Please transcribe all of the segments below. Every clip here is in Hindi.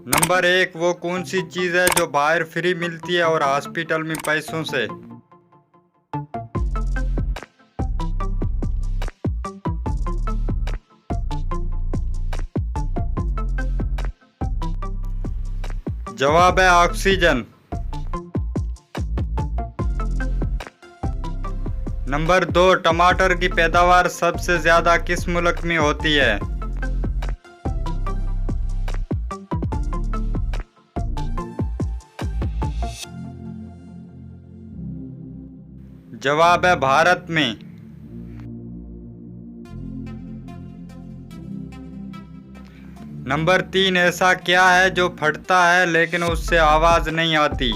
नंबर 1, वो कौन सी चीज़ है जो बाहर फ्री मिलती है और हॉस्पिटल में पैसों से? जवाब है ऑक्सीजन। नंबर 2, टमाटर की पैदावार सबसे ज्यादा किस मुल्क में होती है? जवाब है भारत में। नंबर 3, ऐसा क्या है जो फटता है लेकिन उससे आवाज नहीं आती?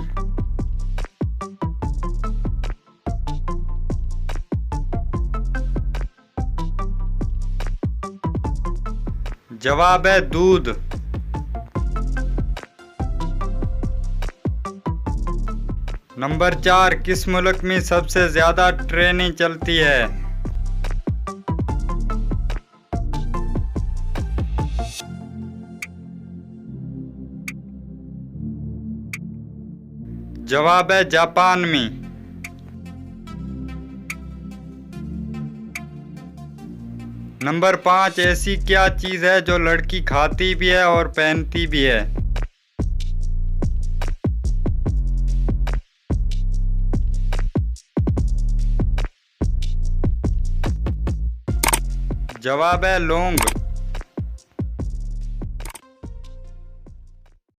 जवाब है दूध। नंबर 4, किस मुल्क में सबसे ज्यादा ट्रेनें चलती है? जवाब है जापान में। नंबर 5, ऐसी क्या चीज है जो लड़की खाती भी है और पहनती भी है? जवाब है लौंग।